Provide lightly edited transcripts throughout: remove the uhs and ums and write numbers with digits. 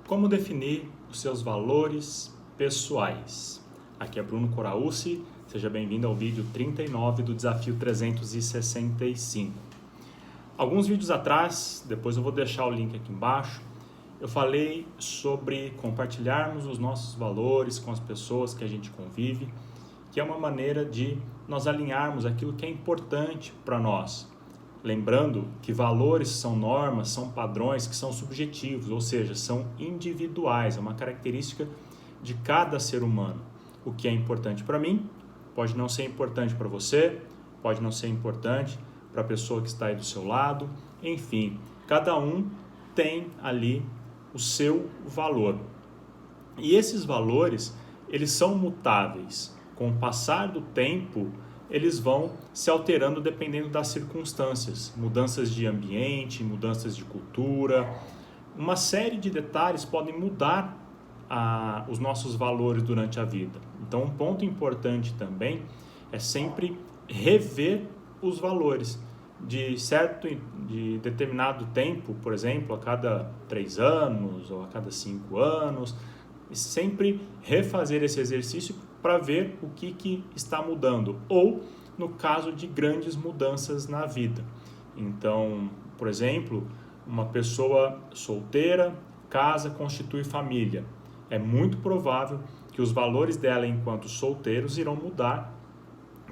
Como definir os seus valores pessoais? Aqui é Bruno Corauci, seja bem-vindo ao vídeo 39 do Desafio 365. Alguns vídeos atrás, depois eu vou deixar o link aqui embaixo, eu falei sobre compartilharmos os nossos valores com as pessoas que a gente convive, que é uma maneira de nós alinharmos aquilo que é importante para nós. Lembrando que valores são normas, são padrões que são subjetivos, ou seja, são individuais, é uma característica de cada ser humano. O que é importante para mim pode não ser importante para você, pode não ser importante para a pessoa que está aí do seu lado, enfim, cada um tem ali o seu valor. E esses valores, eles são mutáveis. Com o passar do tempo, eles vão se alterando dependendo das circunstâncias, mudanças de ambiente, mudanças de cultura, uma série de detalhes podem mudar os nossos valores durante a vida. Então, um ponto importante também é sempre rever os valores de determinado tempo, por exemplo, a cada 3 anos ou a cada 5 anos, e sempre refazer esse exercício para ver o que está mudando, ou no caso de grandes mudanças na vida. Então, por exemplo, uma pessoa solteira, casa, constitui família. É muito provável que os valores dela enquanto solteiros irão mudar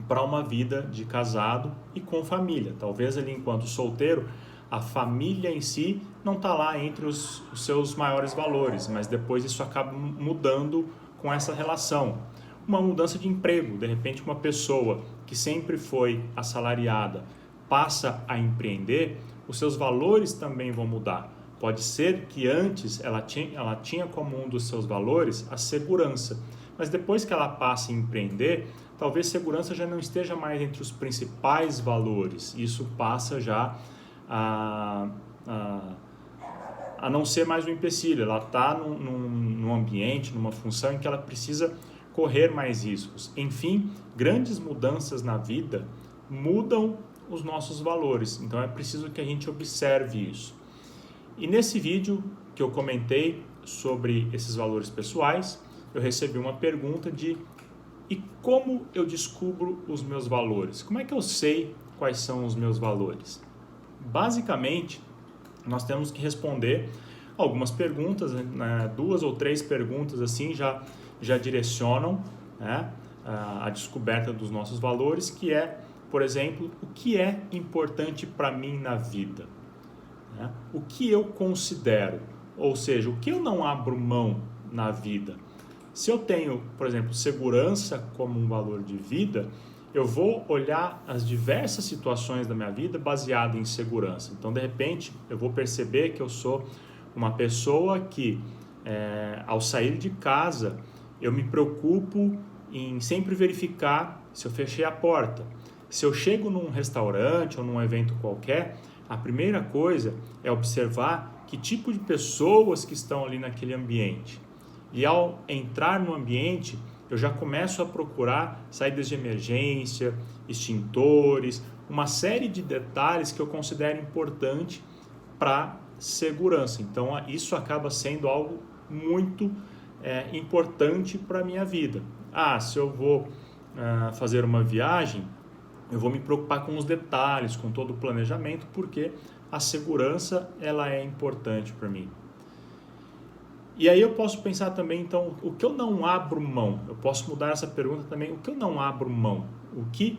para uma vida de casado e com família. Talvez ali enquanto solteiro, a família em si não está lá entre os seus maiores valores, mas depois isso acaba mudando com essa relação. Uma mudança de emprego, de repente uma pessoa que sempre foi assalariada passa a empreender, os seus valores também vão mudar. Pode ser que antes ela tinha como um dos seus valores a segurança, mas depois que ela passa a empreender, talvez segurança já não esteja mais entre os principais valores. Isso passa já a não ser mais um empecilho. Ela está num ambiente, numa função em que ela precisa correr mais riscos. Enfim, grandes mudanças na vida mudam os nossos valores. Então é preciso que a gente observe isso. E nesse vídeo que eu comentei sobre esses valores pessoais, eu recebi uma pergunta de: e como eu descubro os meus valores? Como é que eu sei quais são os meus valores? Basicamente, nós temos que responder algumas perguntas, né? 2 ou 3 perguntas assim já direcionam, né, a descoberta dos nossos valores, que é, por exemplo, o que é importante para mim na vida? Né? O que eu considero, ou seja, o que eu não abro mão na vida? Se eu tenho, por exemplo, segurança como um valor de vida, eu vou olhar as diversas situações da minha vida baseado em segurança. Então, de repente, eu vou perceber que eu sou uma pessoa que, ao sair de casa, eu me preocupo em sempre verificar se eu fechei a porta. Se eu chego num restaurante ou num evento qualquer, a primeira coisa é observar que tipo de pessoas que estão ali naquele ambiente. E ao entrar no ambiente, eu já começo a procurar saídas de emergência, extintores, uma série de detalhes que eu considero importante para segurança. Então, isso acaba sendo algo muito importante para a minha vida. Se eu vou fazer uma viagem, eu vou me preocupar com os detalhes, com todo o planejamento, porque a segurança ela é importante para mim. E aí eu posso pensar também, então, o que eu não abro mão? Eu posso mudar essa pergunta também, o que eu não abro mão? O que,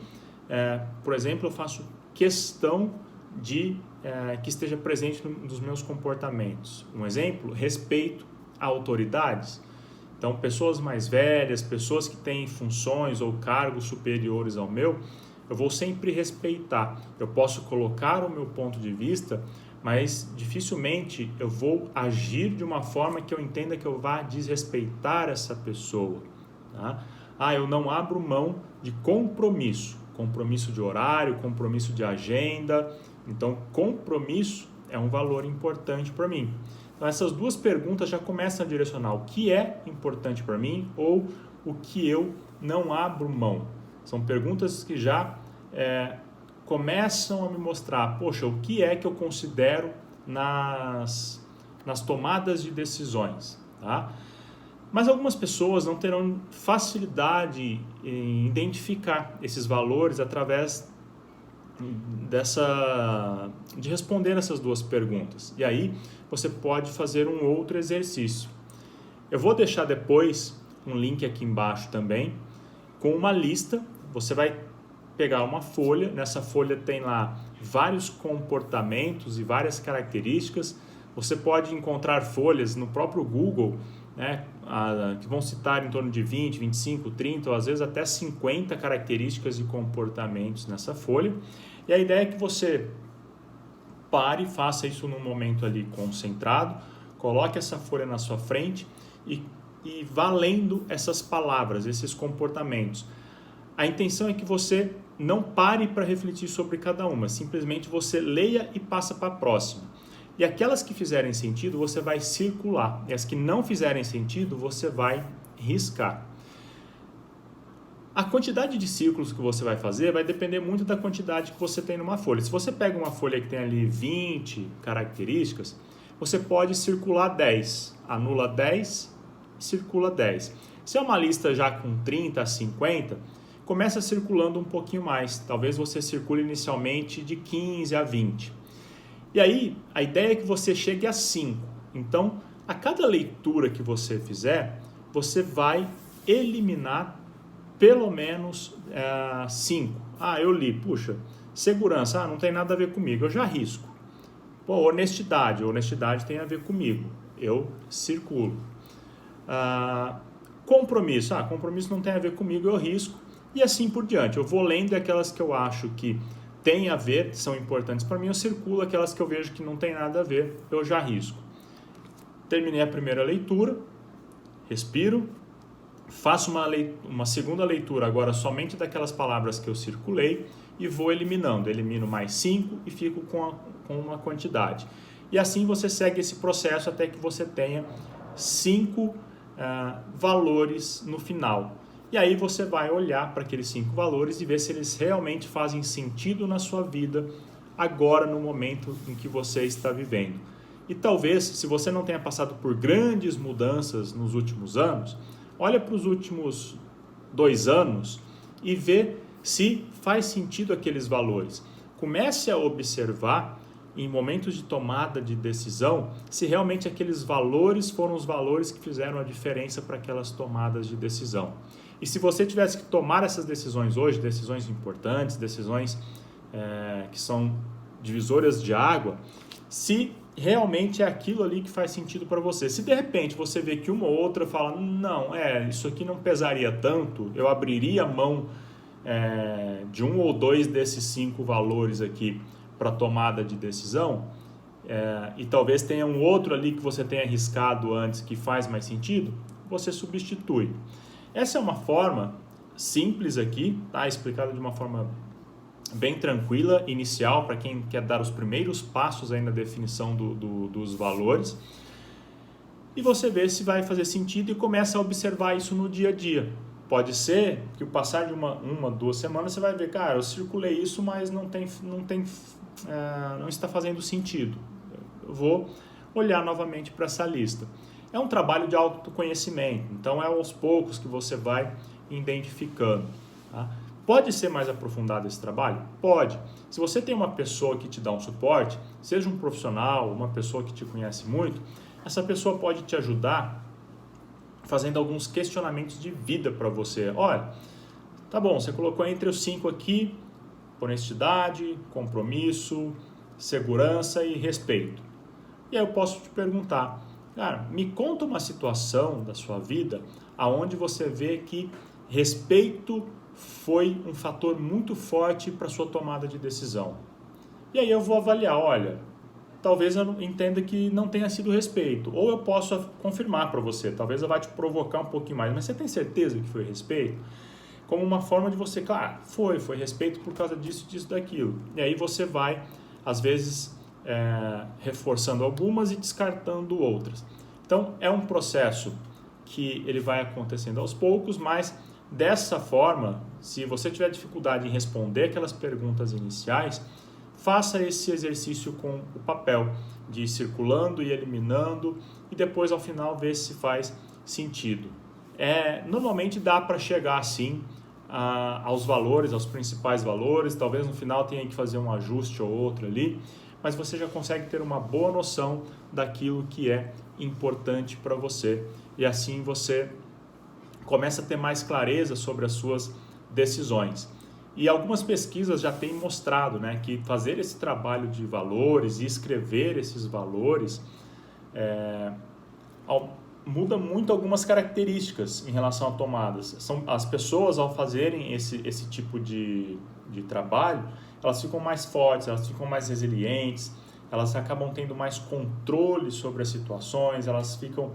por exemplo, eu faço questão de que esteja presente nos meus comportamentos? Um exemplo, respeito a autoridades. Então, pessoas mais velhas, pessoas que têm funções ou cargos superiores ao meu, eu vou sempre respeitar. Eu posso colocar o meu ponto de vista, mas dificilmente eu vou agir de uma forma que eu entenda que eu vá desrespeitar essa pessoa. Tá? Eu não abro mão de compromisso de horário, compromisso de agenda. Então, compromisso é um valor importante para mim. Então, essas 2 perguntas já começam a direcionar o que é importante para mim ou o que eu não abro mão. São perguntas que já começam a me mostrar, poxa, o que é que eu considero nas nas tomadas de decisões, tá? Mas algumas pessoas não terão facilidade em identificar esses valores através de responder essas duas perguntas. E aí você pode fazer um outro exercício. Eu vou deixar depois um link aqui embaixo também com uma lista. Você vai pegar uma folha, nessa folha tem lá vários comportamentos e várias características. Você pode encontrar folhas no próprio Google, né, que vão citar em torno de 20, 25, 30 ou às vezes até 50 características e comportamentos nessa folha. E a ideia é que você pare, faça isso num momento ali concentrado, coloque essa folha na sua frente e vá lendo essas palavras, esses comportamentos. A intenção é que você não pare para refletir sobre cada uma, simplesmente você leia e passa para a próxima. E aquelas que fizerem sentido, você vai circular. E as que não fizerem sentido, você vai riscar. A quantidade de círculos que você vai fazer vai depender muito da quantidade que você tem numa folha. Se você pega uma folha que tem ali 20 características, você pode circular 10. Anula 10 e circula 10. Se é uma lista já com 30 a 50, começa circulando um pouquinho mais. Talvez você circule inicialmente de 15 a 20. E aí, a ideia é que você chegue a 5. Então, a cada leitura que você fizer, você vai eliminar pelo menos 5. Eu li, puxa, segurança, não tem nada a ver comigo, eu já risco. Pô, honestidade tem a ver comigo, eu circulo. Compromisso, compromisso não tem a ver comigo, eu risco. E assim por diante, eu vou lendo aquelas que eu acho que tem a ver, são importantes para mim, eu circulo aquelas que eu vejo que não tem nada a ver, eu já risco. Terminei a primeira leitura, respiro, faço uma segunda leitura agora somente daquelas palavras que eu circulei e vou eliminando. Elimino mais 5 e fico com uma quantidade. E assim você segue esse processo até que você tenha 5 valores no final. E aí você vai olhar para aqueles 5 valores e ver se eles realmente fazem sentido na sua vida agora, no momento em que você está vivendo. E talvez, se você não tenha passado por grandes mudanças nos últimos anos, olha para os últimos 2 anos e vê se faz sentido aqueles valores. Comece a observar em momentos de tomada de decisão se realmente aqueles valores foram os valores que fizeram a diferença para aquelas tomadas de decisão. E se você tivesse que tomar essas decisões hoje, decisões importantes, decisões que são divisoras de água, se realmente é aquilo ali que faz sentido para você. Se de repente você vê que uma ou outra fala, não, isso aqui não pesaria tanto, eu abriria mão de 1 ou 2 desses 5 valores aqui para tomada de decisão, e talvez tenha um outro ali que você tenha arriscado antes que faz mais sentido, você substitui. Essa é uma forma simples aqui, tá? Explicada de uma forma bem tranquila, inicial, para quem quer dar os primeiros passos aí na definição dos valores. E você vê se vai fazer sentido e começa a observar isso no dia a dia. Pode ser que o passar de uma 2 semanas você vai ver, cara, eu circulei isso, mas não está fazendo sentido. Eu vou olhar novamente para essa lista. É um trabalho de autoconhecimento, então é aos poucos que você vai identificando. Tá? Pode ser mais aprofundado esse trabalho? Pode. Se você tem uma pessoa que te dá um suporte, seja um profissional, uma pessoa que te conhece muito, essa pessoa pode te ajudar fazendo alguns questionamentos de vida para você. Olha, tá bom, você colocou entre os 5 aqui, honestidade, compromisso, segurança e respeito. E aí eu posso te perguntar, cara, me conta uma situação da sua vida onde você vê que respeito foi um fator muito forte para a sua tomada de decisão. E aí eu vou avaliar, olha, talvez eu entenda que não tenha sido respeito, ou eu posso confirmar para você, talvez eu vá te provocar um pouquinho mais, mas você tem certeza que foi respeito? Como uma forma de você, claro, foi respeito por causa disso, daquilo. E aí você vai, às vezes, reforçando algumas e descartando outras. Então, é um processo que ele vai acontecendo aos poucos, mas dessa forma, se você tiver dificuldade em responder aquelas perguntas iniciais, faça esse exercício com o papel, de ir circulando e eliminando, e depois ao final ver se faz sentido. Normalmente dá para chegar assim aos valores, aos principais valores, talvez no final tenha que fazer um ajuste ou outro ali, mas você já consegue ter uma boa noção daquilo que é importante para você, e assim você começa a ter mais clareza sobre as suas decisões. E algumas pesquisas já têm mostrado, né, que fazer esse trabalho de valores e escrever esses valores muda muito algumas características em relação a tomadas. As pessoas, ao fazerem esse tipo de trabalho, elas ficam mais fortes, elas ficam mais resilientes, elas acabam tendo mais controle sobre as situações, elas ficam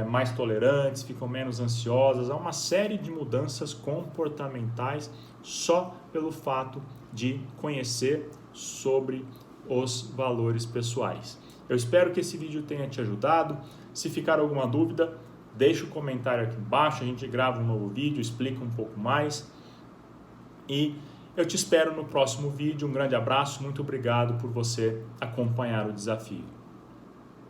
mais tolerantes, ficam menos ansiosas. Há uma série de mudanças comportamentais só pelo fato de conhecer sobre os valores pessoais. Eu espero que esse vídeo tenha te ajudado. Se ficar alguma dúvida, deixa um comentário aqui embaixo, a gente grava um novo vídeo, explica um pouco mais. E eu te espero no próximo vídeo. Um grande abraço, muito obrigado por você acompanhar o desafio.